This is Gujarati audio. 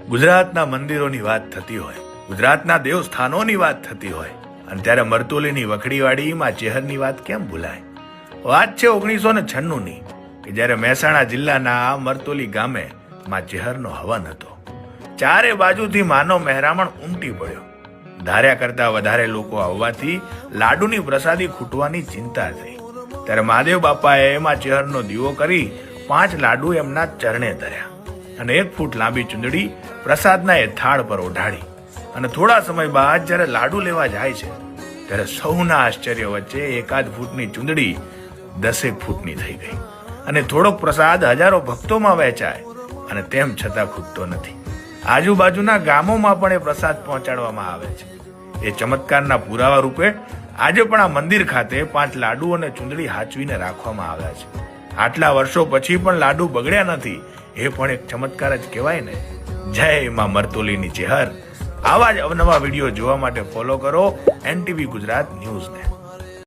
ગુજરાતના મંદિરોની વાત થતી હોય, ગુજરાતના દેવસ્થાનોની વાત થતી હોય અને ત્યારે મરતોલીની વખડીવાડી માં ચેહરની વાત કેમ ભૂલાય? વાત છે 1996ની કે જ્યારે મહેસાણા જિલ્લાના મરતોલી ગામે માં ચેહરનો હવન હતો. ચારે બાજુથી માનો મહેરામણ ઉમટી પડ્યો. ધાર્યા કરતા વધારે લોકો આવવાથી લાડુની પ્રસાદી ખૂટવાની ચિંતા થઈ. ત્યારે મહાદેવ બાપાએ માં ચેહરનો દીવો કરી 5 લાડુ એમના ચરણે ધર્યા અને 1 ફૂટ લાંબી ચુંદડી પ્રસાદના એ થાળ પર ઓઢાડી. અને થોડા સમય બાદ જ્યારે લાડુ લેવા જાય છે ત્યારે સૌના આશ્ચર્ય વચ્ચે 1 ફૂટની ચુંદડી 10 ફૂટની થઈ ગઈ અને થોડોક પ્રસાદ હજારો ભક્તોમાં વહેંચાય અને તેમ છતાં ખૂટતો નથી. આજુબાજુના ગામોમાં પણ એ પ્રસાદ પહોંચાડવામાં આવે છે. એ ચમત્કારના પુરાવા રૂપે આજે પણ આ મંદિર ખાતે 5 લાડુ અને ચુંદડી હાચવીને રાખવામાં આવ્યા છે. આટલા વર્ષો પછી પણ લાડુ બગડ્યા નથી, એ પણ એક ચમત્કાર જ કહેવાય ને. જય માં મરતોલીની ચેહર. આવા જ અવનવા વિડીયો જોવા માટે ફોલો કરો NTV ગુજરાત ન્યૂઝને.